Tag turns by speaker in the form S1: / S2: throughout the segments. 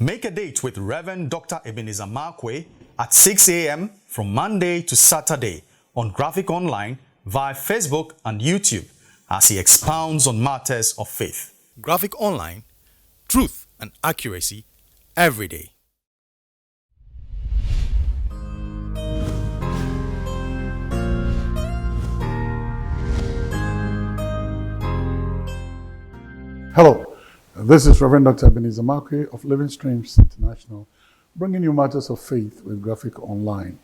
S1: Make a date with Reverend Dr. Ebenezer Markwei at 6 a.m. from Monday to Saturday on Graphic Online via Facebook and YouTube as he expounds on matters of faith. Graphic Online, truth and accuracy every day.
S2: Hello, this is Reverend Dr. Ebenezer Markwei of Living Streams International, bringing you matters of faith with Graphic Online.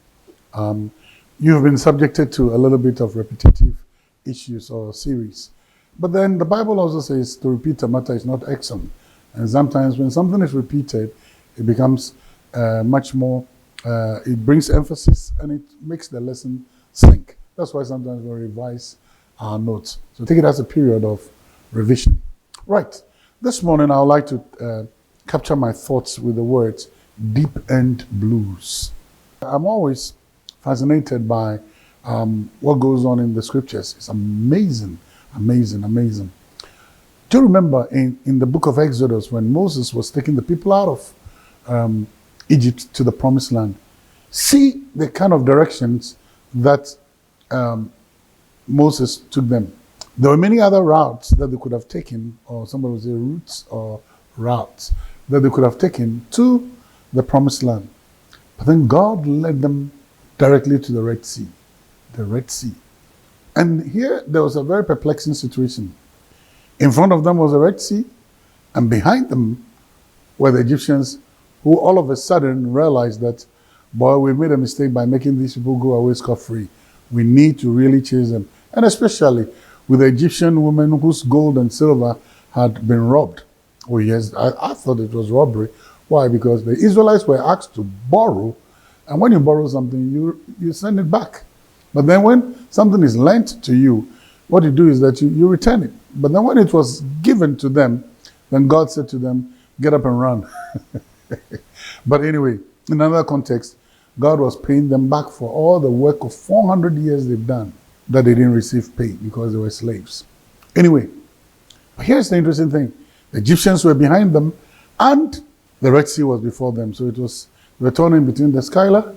S2: You have been subjected to a little bit of repetitive issues or series, but then the Bible also says to repeat a matter is not excellent. And sometimes when something is repeated, it becomes much more, it brings emphasis and it makes the lesson sink. That's why sometimes we revise our notes. So take it as a period of revision. Right. This morning, I would like to capture my thoughts with the words deep end blues. I'm always fascinated by what goes on in the scriptures. It's amazing, amazing, amazing. Do you remember in the book of Exodus when Moses was taking the people out of Egypt to the promised land? See the kind of directions that Moses took them. There were many other routes that they could have taken, or somebody would say routes or routes, that they could have taken to the promised land. But then God led them directly to the Red Sea. The Red Sea. And here there was a very perplexing situation. In front of them was the Red Sea, and behind them were the Egyptians, who all of a sudden realized that, boy, we made a mistake by making these people go away scot-free. We need to really chase them. And especially with the Egyptian woman whose gold and silver had been robbed. Oh yes, I thought it was robbery. Why? Because the Israelites were asked to borrow, and when you borrow something, you send it back. But then when something is lent to you, what you do is that you return it. But then when it was given to them, then God said to them, get up and run. But anyway, in another context, God was paying them back for all the work of 400 years they've done, that they didn't receive pay because they were slaves. Anyway, here's the interesting thing. The Egyptians were behind them and the Red Sea was before them. So it was, they were turning between the Skylar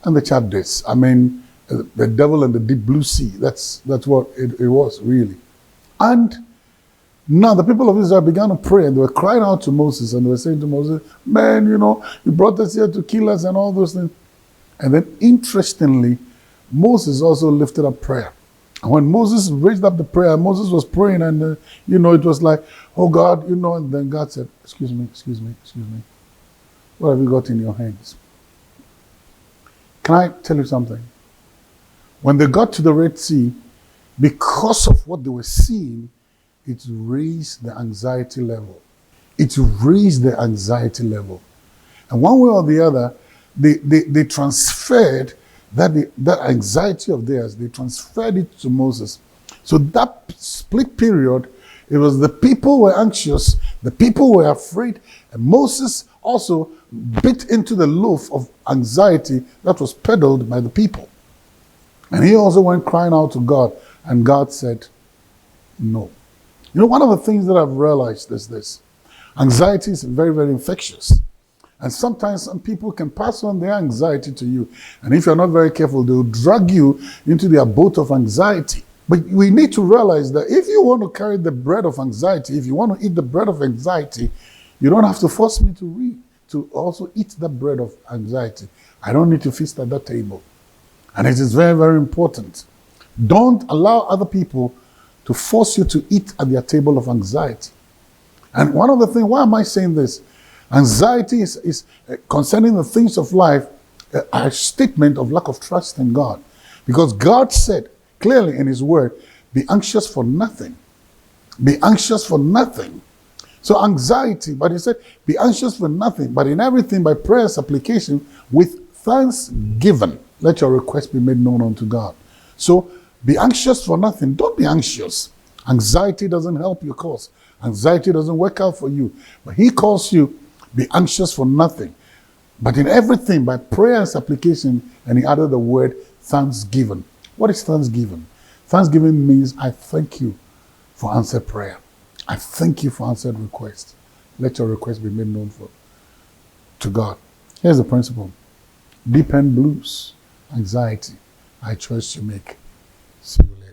S2: and the Chabdes. I mean, the devil and the deep blue sea. That's what it was, really. And now the people of Israel began to pray and they were crying out to Moses and they were saying to Moses, man, you brought us here to kill us and all those things. And then interestingly, Moses also lifted up prayer. And when Moses raised up the prayer, Moses was praying and, it was like, oh God, and then God said, excuse me. What have you got in your hands? Can I tell you something? When they got to the Red Sea, because of what they were seeing, it raised the anxiety level. It raised the anxiety level. And one way or the other, they transferred that anxiety of theirs, they transferred it to Moses. So that split period, it was the people were anxious, the people were afraid, and Moses also bit into the loaf of anxiety that was peddled by the people. And he also went crying out to God, and God said, no. One of the things that I've realized is this. Anxiety is very, very infectious. And sometimes some people can pass on their anxiety to you. And if you're not very careful, they'll drag you into their boat of anxiety. But we need to realize that if you want to carry the bread of anxiety, if you want to eat the bread of anxiety, you don't have to force me to also eat the bread of anxiety. I don't need to feast at that table. And it is very, very important. Don't allow other people to force you to eat at their table of anxiety. And one of the things, why am I saying this? Anxiety is concerning the things of life, a statement of lack of trust in God. Because God said clearly in his word, be anxious for nothing. Be anxious for nothing. So anxiety, but he said, be anxious for nothing, but in everything by prayer, supplication, with thanksgiving, let your request be made known unto God. So be anxious for nothing. Don't be anxious. Anxiety doesn't help your cause. Anxiety doesn't work out for you. But he calls you, be anxious for nothing, but in everything by prayer and supplication, and he added the word thanksgiving. What is thanksgiving? Thanksgiving means I thank you for answered prayer. I thank you for answered request. Let your request be made known to God. Here's the principle. Deep end blues, anxiety, I choice to make. See you later.